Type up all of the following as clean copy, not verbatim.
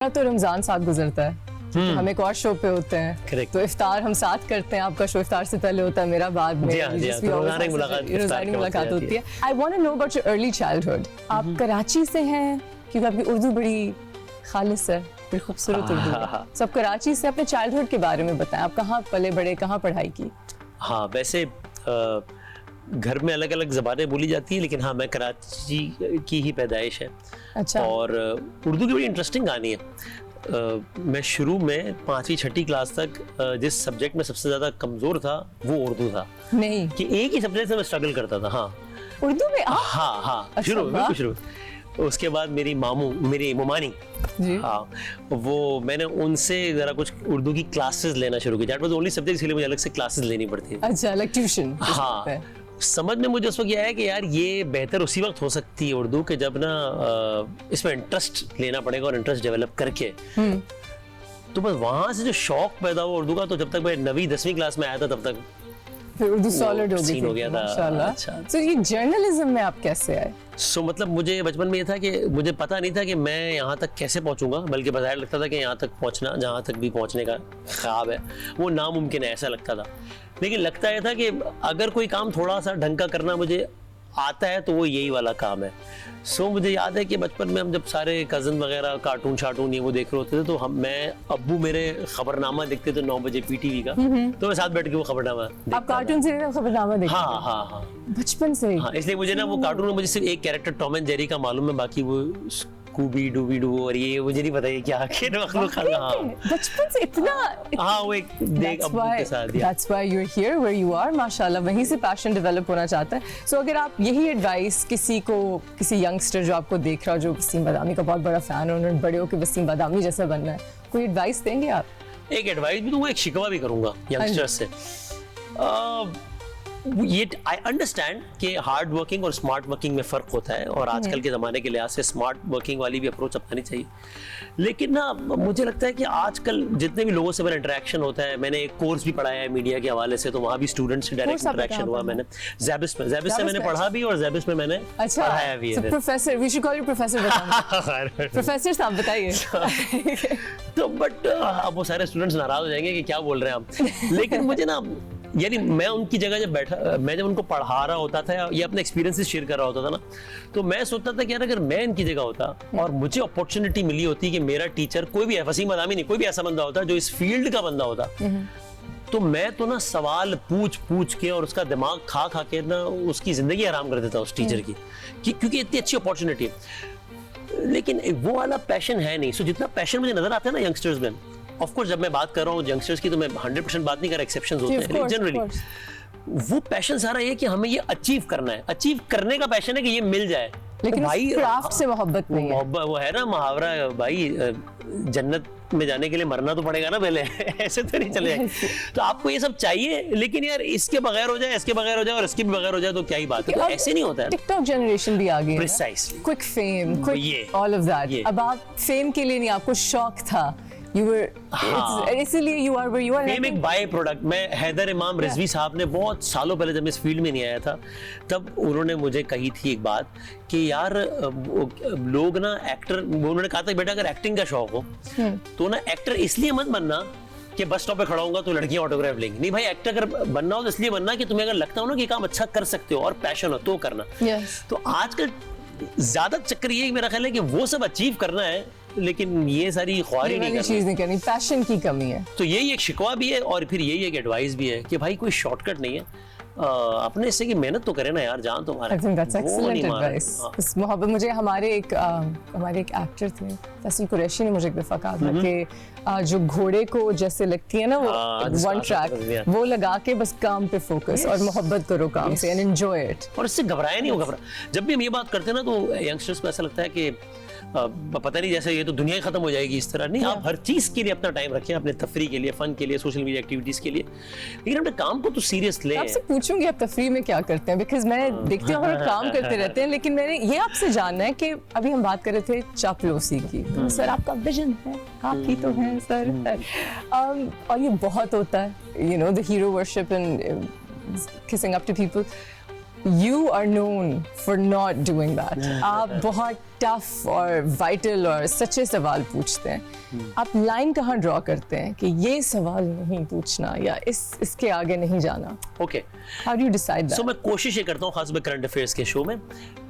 तो रमजान साथ गुजरता है, हम एक और शो पे होते हैं। Correct. तो इफ्तार हम साथ करते हैं, आपका शो इफ्तार से पहले होता है, मेरा बाद में। रोजाना मुलाकात होती है। I want to know about your early childhood. आप कराची से हैं क्योंकि आपकी उर्दू बड़ी खालिस है, बड़ी खूबसूरत उर्दू है। सब कराची से अपने चाइल्डहुड के बारे में बताएं, आप कहाँ पले बड़े, कहाँ पढ़ाई की? हाँ, वैसे घर में अलग अलग ज़बानें बोली जाती है, लेकिन हाँ, मैं कराची की ही पैदाइश है। अच्छा। और उर्दू की बड़ी इंटरेस्टिंग कहानी है। मैं शुरू में 5वीं 6ठी क्लास तक जिस सब्जेक्ट में सबसे ज़्यादा कमज़ोर था वो उर्दू था। नहीं कि एक ही सब्जेक्ट से मैं स्ट्रगल करता था। हाँ, उर्दू में आप? हाँ, अच्छा, शुरू। उसके बाद मेरी मेरी मोमानी जी। हाँ, वो मैंने उनसे जरा कुछ उर्दू की क्लासेस लेना शुरू की। दैट वाज ओनली सब्जेक्ट, इसलिए मुझे अलग से क्लासेस लेनी पड़ती है। अच्छा, लाइक ट्यूशन। हाँ, समझ में मुझे उस वक्त यह है कि यार ये बेहतर उसी वक्त हो सकती है उर्दू के जब ना इसमें इंटरेस्ट लेना पड़ेगा और इंटरेस्ट डेवलप करके। तो बस वहां से जो शौक पैदा हुआ उर्दू का, तो जब तक मैं 9वीं 10वीं क्लास में आया था तब तक फिर उर्दू सॉलिड हो गई हो गया था। माशाल्लाह। अच्छा। तो ये जर्नलिज्म में आप कैसे आए? मतलब मुझे बचपन में ये था कि मुझे पता नहीं था कि मैं यहाँ तक कैसे पहुँचूंगा, बल्कि बज़ाहिर लगता था कि यहाँ तक पहुँचना, जहाँ तक भी पहुँचने का ख्वाब है वो नामुमकिन है, ऐसा लगता था। लेकिन लगता यह था कि अगर कोई काम थोड़ा सा ढंग का करना मुझे आता है तो वो यही वाला काम है। मुझे याद है कि बचपन में हम जब सारे कज़न वगैरह कार्टून शार्टून ये वो देख रहे होते थे, तो अब्बू मेरे खबरनामा देखते थे 9 बजे PTV का, तो मैं साथ बैठ के वो खबरनामा आप कार्टून से खबरनामा देखते? हाँ, बचपन से? हाँ, इसलिए मुझे ना वो कार्टून में मुझे सिर्फ एक कैरेक्टर टॉम एंड जेरी का मालूम है, बाकी वो स्कूबी डूबी डू और ये मुझे नहीं पता ये क्या आखिर मखलूक। हाँ, बचपन से इतना। हाँ, वो एक देख अब्बू के साथ। That's why you're here where you are, माशाल्लाह, वहीं से पैशन डेवलप होना चाहता है। So अगर आप यही एडवाइस किसी यंगस्टर जो आपको देख रहा हो, जो वसीम बादामी का बहुत बड़ा फैन है, उन्होंने बड़े होकर वसीम बादामी जैसा बनना है, कोई एडवाइस देंगे आप? एक एडवाइस भी दूंगा, एक शिकवा भी करूंगा यंगस्टर्स से। ये आई अंडरस्टैंड कि हार्ड वर्किंग और स्मार्ट वर्किंग में फ़र्क होता है, और आजकल के ज़माने के लिहाज से स्मार्ट वर्किंग वाली भी अप्रोच अपनानी चाहिए। लेकिन ना मुझे लगता है कि आजकल जितने भी लोगों से मेरा इंटरेक्शन होता है, मैंने एक कोर्स भी पढ़ाया है मीडिया के हवाले से, तो वहाँ भी स्टूडेंट्स से डायरेक्ट इंटरेक्शन हुआ। मैंने ज़ैबिस से मैंने पढ़ा भी और ज़ैबिस में मैंने पढ़ाया भी है। Professor, we should call you professor. Professor साहब बताइए। तो बट अब वो सारे स्टूडेंट्स नाराज हो जाएंगे कि क्या बोल रहे हैं आप। लेकिन मुझे ना, यानी मैं उनकी जगह जब बैठा, मैं जब उनको पढ़ा रहा होता था या अपने एक्सपीरियंसेस शेयर कर रहा होता था ना, तो मैं सोचता था कि यार अगर मैं इनकी जगह होता और मुझे अपॉर्चुनिटी मिली होती कि मेरा टीचर कोई भी है, वसीम बादामी नहीं, कोई भी ऐसा बंदा होता जो इस फील्ड का बंदा होता, तो मैं तो ना सवाल पूछ के और उसका दिमाग खा के ना उसकी जिंदगी आराम कर देता उस टीचर की, क्योंकि इतनी अच्छी अपॉर्चुनिटी है। लेकिन वो वाला पैशन है नहीं। जितना पैशन मुझे नजर आता है ना यंगस्टर्स में, ऑफ कोर्स जब मैं बात कर रहा हूँ यंगस्टर्स की, तो मैं 100% बात नहीं कर रहा, एक्सेप्शंस होते हैं, लेकिन जनरली वो पैशन सारा ये कि हमें ये अचीव करना है, अचीव करने का पैशन है कि ये मिल जाए। लेकिन भाई क्राफ्ट से मोहब्बत नहीं है। वो है ना मुहावरा, भाई जन्नत में जाने के लिए मरना तो पड़ेगा ना पहले। ऐसे तो नहीं चलेगा। तो आपको ये सब चाहिए, लेकिन यार इसके बगैर हो जाए, इसके बगैर हो जाए और इसके भी बगैर हो जाए तो क्या ही बात है। तो ऐसे नहीं होता है। टिकटॉक जनरेशन भी आ गई है। Precisely. Quick fame, quick all of that. अब आप फेम के लिए नहीं, आपको शौक था, you were, इसलिए you are where you are। Fame एक बाय प्रोडक्ट। मैं हैदर इमाम रिजवी साहब ने बहुत सालों पहले जब मैं इस फील्ड में नहीं आया था, तब उन्होंने मुझे कही थी एक बात कि यार लोग ना एक्टर, उन्होंने कहा था बेटा अगर एक्टिंग का शौक हो तो ना एक्टर इसलिए मत बनना कि बस स्टॉप पे खड़ा होऊंगा तो लड़कियां ऑटोग्राफ लेंगी। नहीं भाई, एक्टर अगर बनना हो तो इसलिए बनना कि तुम्हें अगर लगता हो ना कि काम अच्छा कर सकते हो और पैशन हो तो करना। तो आजकल ज्यादा चक्कर ये मेरा ख्याल है कि वो सब अचीव करना है, लेकिन ये सारी ख्वारी नहीं करनी, पैशन की कमी है। तो यही एक शिकवा भी है और फिर यही एक एडवाइस भी है कि भाई कोई शॉर्टकट नहीं है, अपने हिस्से की मेहनत तो करें ना यार, जान तुम्हारा। I think that's excellent advice। इस मोहब्बत, मुझे हमारे एक एक्टर थे फैसल कुरैशी ने मुझे एक दफा कहा था कि जो घोड़े को जैसे लगती है ना वो वन ट्रैक, वो लगा के बस काम पे फोकस और मोहब्बत करो काम से, एंड एंजॉय इट। और इससे घबराया नहीं हो। जब भी हम ये बात करते हैं ना तो यंगस्टर्स को ऐसा लगता है कि पता नहीं जैसे ये तो दुनिया खत्म हो जाएगी, इस तरह नहीं। आप हर चीज के लिए अपना टाइम रखें, अपने तफरी के लिए, फन के लिए, सोशल मीडिया एक्टिविटीज के लिए, लेकिन अपने काम को तो सीरियस लें। आपसे पूछूंगी आप तफरी में क्या करते हैं, बिकॉज मैं देखती हूँ आप काम करते रहते हैं, लेकिन मैंने ये आपसे जानना है कि अभी हम बात कर रहे थे चापलूसी की, तो सर आपका विजन है, आप ही तो हैं सर। और ये बहुत होता है, you know, the hero worship and kissing up to people. you are known for not doing that. आप बहुत टफ और वाइटल और सच्चे सवाल पूछते हैं. आप लाइन कहाँ ड्रॉ करते हैं कि ये सवाल नहीं पूछना या इसके आगे नहीं जाना? Okay, How do you decide that? सो मैं कोशिश ये करता हूँ खास में करंट अफेयर्स के शो में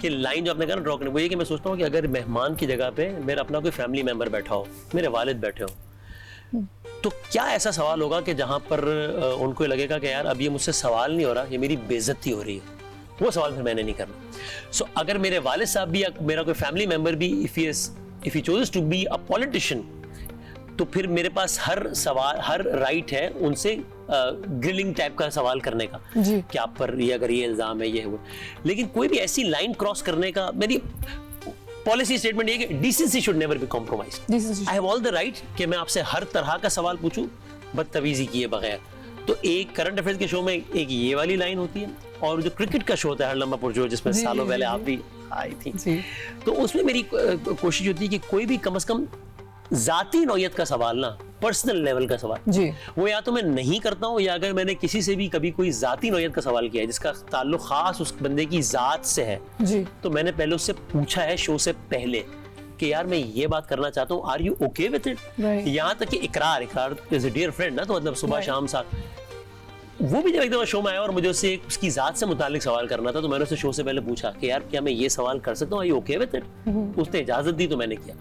कि लाइन जो आपने कहा ना ड्रॉ करने, वो ये कि मैं सोचता हूँ कि अगर मेहमान की जगह पे मेरा अपना कोई फैमिली मेंबर बैठा हो, मेरे वालिद बैठे हो, तो क्या ऐसा सवाल होगा कि जहां पर उनको लगेगा कि यार अब ये मुझसे सवाल नहीं हो रहा, ये मेरी बेइज्जती हो रही है, वो सवाल फिर मैंने नहीं करना. सो अगर मेरे वालिद साहब भी या मेरा कोई फैमिली मेंबर भी if he chooses to be a politician, तो फिर मेरे पास हर राइट है उनसे ग्रिलिंग टाइप का सवाल करने का कि आप पर ये अगर ये इल्जाम है ये हुआ. लेकिन कोई भी ऐसी लाइन क्रॉस करने का, मेरी पॉलिसी स्टेटमेंट ये कि decency should never be compromised. I have all the right कि मैं आपसे हर तरह का सवाल पूछूं बदतमीजी किए बगैर. तो एक करंट अफेयर्स के शो में एक ये वाली लाइन होती है, और जो क्रिकेट का शो होता है हर लम्हा पुरजोर, जिसमें सालों पहले आप भी आई थी, तो उसमें मेरी कोशिश होती है कि कोई भी कम से कम जाती नौयत का सवाल ना, पर्सनल लेवल का सवाल जी, वो या तो मैं नहीं करता हूँ, या अगर मैंने किसी से भी कभी कोई जाती नौयत का सवाल किया है जिसका ताल्लुक खास उस बंदे की जात से है जी, तो मैंने पहले उससे पूछा है शो से पहले कि यार मैं ये बात करना चाहता हूँ, are you okay with it. यहाँ तक कि इकरार इज अ डियर फ्रेंड ना, तो मतलब सुबह शाम साथ. वो भी जब एक दफा शो में आया और मुझे उससे उसकी जात से मुतालिक सवाल करना था, तो मैंने उससे शो से पहले पूछा कि यार क्या मैं ये सवाल कर सकता हूँ, are you okay with it. उसने इजाजत दी तो मैंने किया.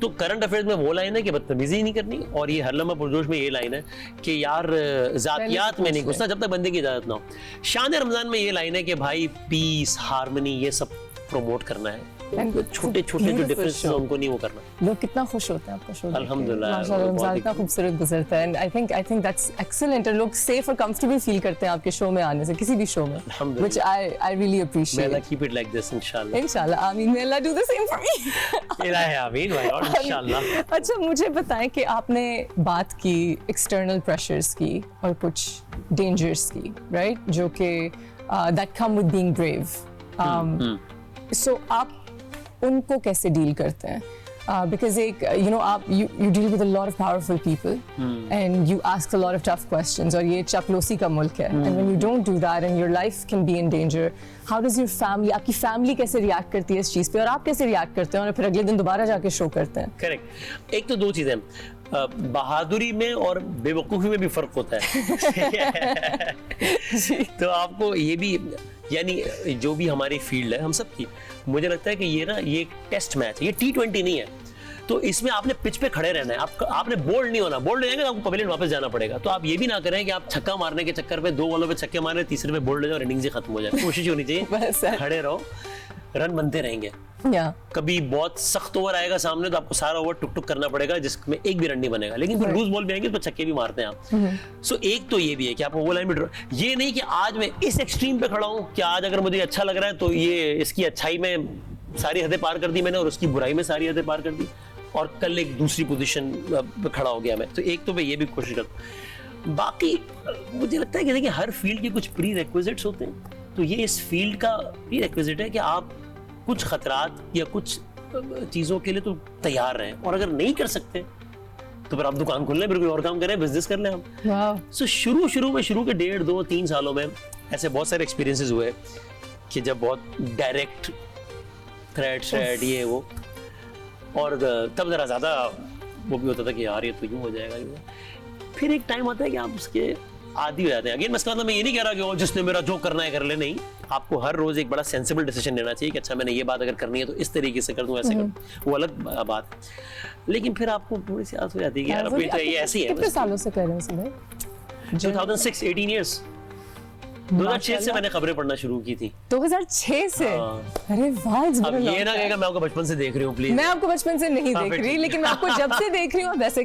तो करंट अफेयर्स में वो लाइन है कि बदतमीजी नहीं करनी, और ये हर लम्हा पुरजोश में ये लाइन है कि यार जातियात में नहीं घुसना जब तक बंदे की इजाजत ना हो. शान रमजान में ये लाइन है कि भाई पीस, हार्मनी, ये सब प्रमोट करना है. छोटे छोटे जो डिफरेंसेस हैं उनको नहीं वो करना. लोग कितना खुश होते हैं आपका शो. अल्हम्दुलिल्लाह, माशाल्लाह, रमजान इतना खूबसूरत गुजरता है. I think that's excellent. और लोग सेफ और कंफर्टेबल फील करते हैं आपके शो में आने से, किसी भी शो में, व्हिच आई रियली अप्रिशिएट. मैं कीप इट लाइक दिस इंशाल्लाह. इंशाल्लाह, आमीन. May Allah do the same for me. इलाही आमीन भाई, और इंशाल्लाह. अच्छा, मुझे बताएं कि आपने बात की एक्सटर्नल प्रेशर्स की और कुछ डेंजर्स की, राइट, जो कि that come with being brave. So आप उनको कैसे डील करते हैं? Because एक आप you deal with a lot of powerful people and you ask a lot of tough questions, और ये चापलूसी का मुल्क है, and when you don't do that and your life can be in danger, how does your family, आपकी family कैसे react करती है इस चीज़ पे, और आप कैसे रिएक्ट करते हैं और फिर अगले दिन दोबारा जाके शो करते हैं? करेक्ट. एक तो दो चीजें, बहादुरी में और बेवकूफ़ी में भी फर्क होता है. तो आपको ये भी, यानी जो भी हमारी फील्ड है हम सब की, मुझे लगता है कि ये एक टेस्ट मैच है, ये T20 नहीं है. तो इसमें आपने पिच पे खड़े रहना है, आपने बोल्ड नहीं होना. बोल्ड हो जाएंगे तो आपको पवेलियन वापस जाना पड़ेगा. तो आप ये भी ना करें कि आप छक्का मारने के चक्कर पे 2 बॉलों पे छक्के मारे, तीसरे में बोल्ड हो जाए और इनिंग्स ही खत्म हो जाए. कोशिश होनी चाहिए खड़े रहो, रन बनते रहेंगे. कभी बहुत सख्त ओवर आएगा सामने तो आपको सारा ओवर टुक टुक करना पड़ेगा जिसमें एक भी रन नहीं बनेगा, लेकिन फिर लूज बॉल भी आएंगे तो छक्के भी मारते हैं आप. सो एक तो ये भी है कि आपको वो लाइन में ये नहीं कि आज मैं इस एक्सट्रीम पे खड़ा हूँ कि आज अगर मुझे अच्छा लग रहा है तो ये इसकी अच्छाई में सारी हदें पार कर दी मैंने और उसकी बुराई में सारी हदें पार कर दी, और कल एक दूसरी पोजीशन पे खड़ा हो गया मैं. तो एक तो मैं ये भी कोशिश करता हूँ. बाकी मुझे लगता है कि देखिए हर फील्ड के कुछ प्री रिक्विजिट्स होते हैं, तो ये इस फील्ड का प्री रिक्विजिट है कि आप कुछ खतरात या कुछ चीज़ों के लिए तो तैयार रहें, और अगर नहीं कर सकते तो फिर आप दुकान खोल लें, फिर कोई और काम करें, बिजनेस कर लें आप. सो शुरू के 1.5, 2, 3 सालों में ऐसे बहुत सारे एक्सपीरियंसेस हुए कि जब बहुत डायरेक्ट थ्रेट ये वो, और तब ज़रा ज़्यादा वो भी होता था कि यार ये तो यूँ हो जाएगा. फिर एक टाइम आता है कि आप उसके आदी हो जाते हैं. अगेन मतलब मैं ये नहीं कह रहा कि जिसने मेरा जो करना है कर ले, नहीं. आपको हर रोज एक बड़ा सेंसिबल डिसीजन लेना चाहिए कि अच्छा मैंने ये बात अगर करनी है तो इस तरीके से कर दूं, ऐसे कर दूं, वो अलग बात है. लेकिन फिर आपको थोड़ी सी आदत हो जाती है कि यार अभी तो ये ऐसे ही है. कितने सालों से कर रहे हैं भाई? 2006, 18 इयर्स. 2006 से मैंने खबरें पढ़ना शुरू की थी. 2006 से? अरे वाह. अब ये ना कहेगा मैं आपको बचपन से देख रही हूँ, प्लीज. मैं आपको बचपन से नहीं देख रही, लेकिन मैं आपको जब से देख रही हूँ वैसे